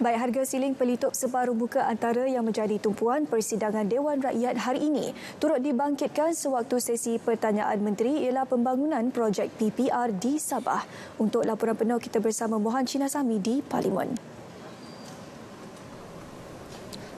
Baik, harga siling pelitup separuh muka antara yang menjadi tumpuan persidangan Dewan Rakyat hari ini turut dibangkitkan sewaktu sesi pertanyaan menteri ialah pembangunan projek PPR di Sabah. Untuk laporan penuh kita bersama Mohan Chinasami di Parlimen.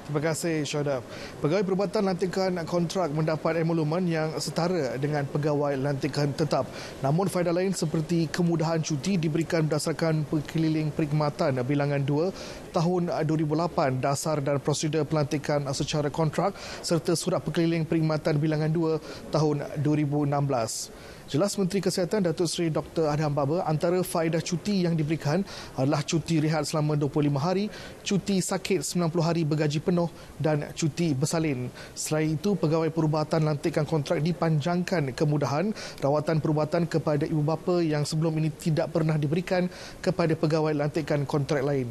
Terima kasih, Syahda. Pegawai Perubatan Lantikan Kontrak mendapat emolumen yang setara dengan pegawai lantikan tetap. Namun faedah lain seperti kemudahan cuti diberikan berdasarkan Perkeliling Perkhidmatan Bilangan 2 tahun 2008, dasar dan prosedur pelantikan secara kontrak serta Surat Perkeliling Perkhidmatan Bilangan 2 tahun 2016. Jelas Menteri Kesihatan Datuk Seri Dr. Adham Baba, antara faedah cuti yang diberikan adalah cuti rehat selama 25 hari, cuti sakit 90 hari bergaji penuh dan cuti bersalin. Selain itu, pegawai perubatan lantikan kontrak dipanjangkan kemudahan rawatan perubatan kepada ibu bapa yang sebelum ini tidak pernah diberikan kepada pegawai lantikan kontrak lain.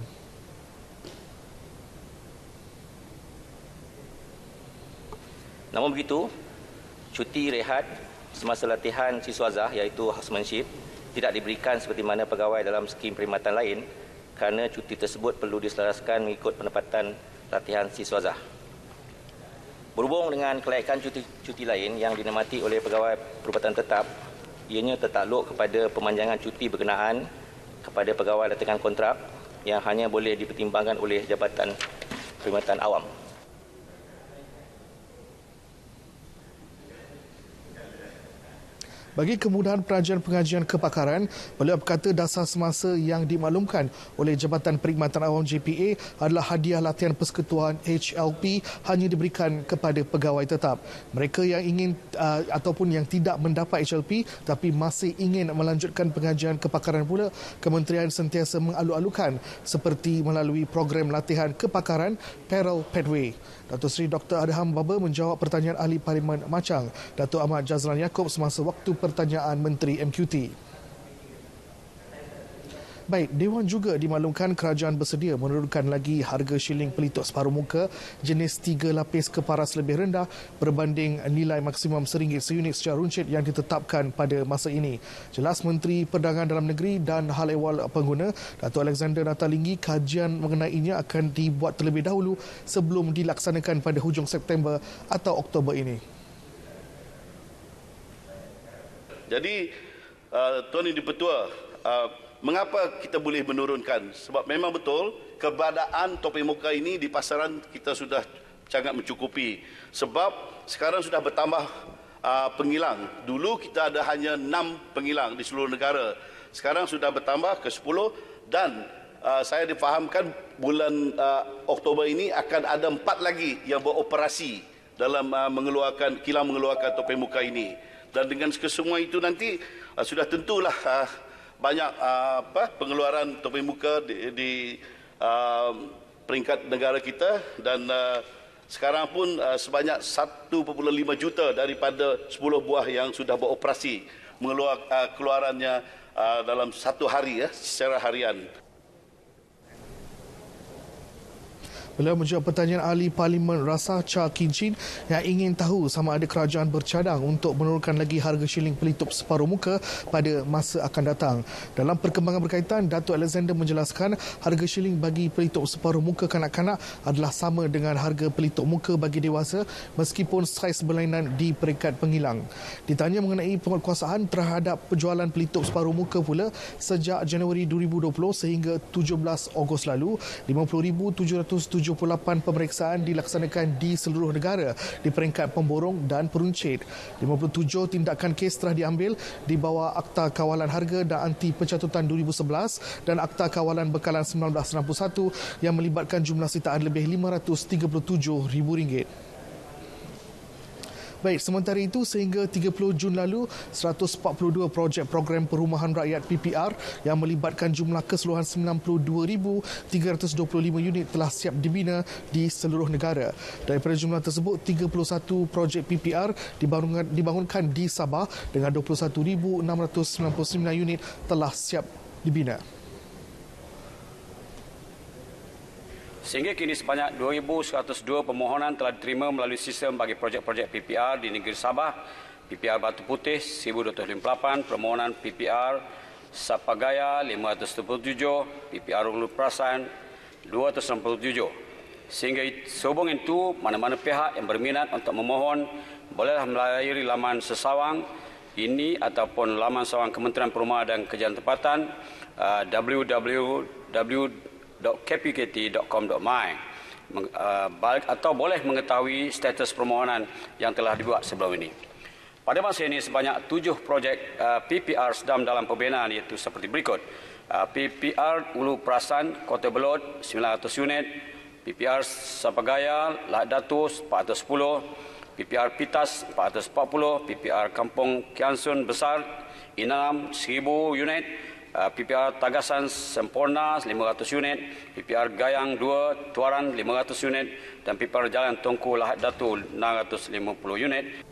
Namun begitu, cuti rehat semasa latihan siswazah iaitu housemanship tidak diberikan seperti mana pegawai dalam skim perkhidmatan lain kerana cuti tersebut perlu diselaraskan mengikut penempatan latihan siswazah. Berhubung dengan kelayakan cuti lain yang dinamati oleh pegawai perubatan tetap, ianya tertakluk kepada pemanjangan cuti berkenaan kepada pegawai lantikan kontrak yang hanya boleh dipertimbangkan oleh Jabatan Perkhidmatan Awam. Bagi kemudahan pengajian kepakaran, beliau berkata dasar semasa yang dimaklumkan oleh Jabatan Perkhidmatan Awam JPA adalah hadiah latihan persekutuan HLP hanya diberikan kepada pegawai tetap. Mereka yang ingin ataupun yang tidak mendapat HLP tapi masih ingin melanjutkan pengajian kepakaran pula, Kementerian sentiasa mengalu-alukan seperti melalui program latihan kepakaran Parallel Pathway. Datuk Seri Dr. Adham Baba menjawab pertanyaan Ahli Parlimen Machang, Datuk Ahmad Jazlan Yaakob semasa waktu pertanyaan Menteri MQT. Baik, Dewan juga dimaklumkan kerajaan bersedia menurunkan lagi harga shilling pelitup separuh muka jenis 3 lapis keparas lebih rendah berbanding nilai maksimum RM1 seunit secara runcit yang ditetapkan pada masa ini. Jelas Menteri Perdagangan Dalam Negeri dan Hal Ehwal Pengguna, Datuk Alexander Natalinggi, kajian mengenainya akan dibuat terlebih dahulu sebelum dilaksanakan pada hujung September atau Oktober ini. Jadi, Tuan Yang Di-Pertua, mengapa kita boleh menurunkan? Sebab memang betul keberadaan topeng muka ini di pasaran kita sudah sangat mencukupi. Sebab sekarang sudah bertambah pengilang. Dulu kita ada hanya 6 pengilang di seluruh negara. Sekarang sudah bertambah ke 10 dan saya difahamkan bulan Oktober ini akan ada 4 lagi yang beroperasi dalam kilang mengeluarkan topeng muka ini. Dan dengan kesemua itu nanti sudah tentulah banyak pengeluaran topeng muka di peringkat negara kita dan sekarang pun sebanyak 1.5 juta daripada 10 buah yang sudah beroperasi keluarannya dalam satu hari secara harian. Beliau menjawab pertanyaan Ahli Parlimen Rasa Cha Kinchin yang ingin tahu sama ada kerajaan bercadang untuk menurunkan lagi harga shilling pelitup separuh muka pada masa akan datang. Dalam perkembangan berkaitan, Datuk Alexander menjelaskan harga shilling bagi pelitup separuh muka kanak-kanak adalah sama dengan harga pelitup muka bagi dewasa meskipun saiz berlainan di peringkat pengilang. Ditanya mengenai penguatkuasaan terhadap penjualan pelitup separuh muka pula, sejak Januari 2020 sehingga 17 Ogos lalu, 50,778 pemeriksaan dilaksanakan di seluruh negara di peringkat pemborong dan peruncit. 57 tindakan kes telah diambil di bawah Akta Kawalan Harga dan Anti Pencatutan 2011 dan Akta Kawalan Bekalan 1961 yang melibatkan jumlah sitaan lebih RM537,000. Baik, sementara itu sehingga 30 Jun lalu, 142 projek program perumahan rakyat PPR yang melibatkan jumlah keseluruhan 92,325 unit telah siap dibina di seluruh negara. Daripada jumlah tersebut, 31 projek PPR dibangunkan di Sabah dengan 21,699 unit telah siap dibina. Sehingga kini sebanyak 2,102 permohonan telah diterima melalui sistem bagi projek-projek PPR di negeri Sabah, PPR Batu Putih 1,258, permohonan PPR Sapagaya 577, PPR Ulu Prasan 297. Sehingga sehubung itu, mana-mana pihak yang berminat untuk memohon bolehlah melayari laman sesawang ini ataupun laman sesawang Kementerian Perumahan dan Kerjaan Tempatan www.kpkt.com.my atau boleh mengetahui status permohonan yang telah dibuat sebelum ini. Pada masa ini sebanyak 7 projek PPR sedang dalam pembinaan, iaitu seperti berikut. PPR Ulu Perasan Kota Belud 900 unit, PPR Sapagaya Lahad Datu 410, PPR Pitas 440, PPR Kampung Kiansun Besar Inam 1000 unit, PPR Tagasan Sempurna 500 unit, PPR Gayang 2 Tuaran 500 unit dan PPR Jalan Tungku Lahad Datu 650 unit.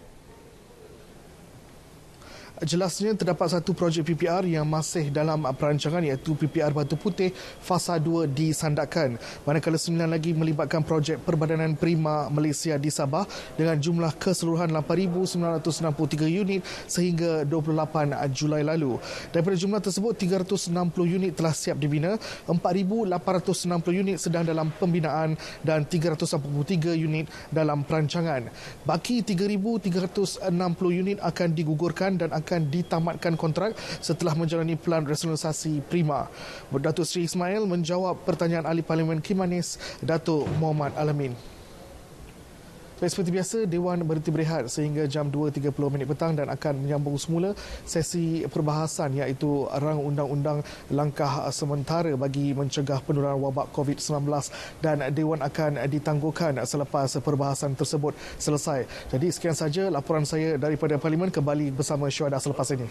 Jelasnya terdapat satu projek PPR yang masih dalam perancangan iaitu PPR Batu Putih Fasa 2 disandakkan. Manakala 9 lagi melibatkan projek Perbadanan Prima Malaysia di Sabah dengan jumlah keseluruhan 8,963 unit sehingga 28 Julai lalu. Daripada jumlah tersebut, 360 unit telah siap dibina, 4,860 unit sedang dalam pembinaan dan 383 unit dalam perancangan. Baki 3,360 unit akan digugurkan dan akan ditamatkan kontrak setelah menjalani pelan rasionalisasi prima. Datuk Seri Ismail menjawab pertanyaan Ahli Parlimen Kimanis, Datuk Muhammad Alamin. Baik, seperti biasa, Dewan berhenti berehat sehingga jam 2.30 petang dan akan menyambung semula sesi perbahasan iaitu rang undang-undang langkah sementara bagi mencegah penularan wabak COVID-19 dan Dewan akan ditangguhkan selepas perbahasan tersebut selesai. Jadi sekian saja laporan saya daripada Parlimen, kembali bersama Syuhada selepas ini.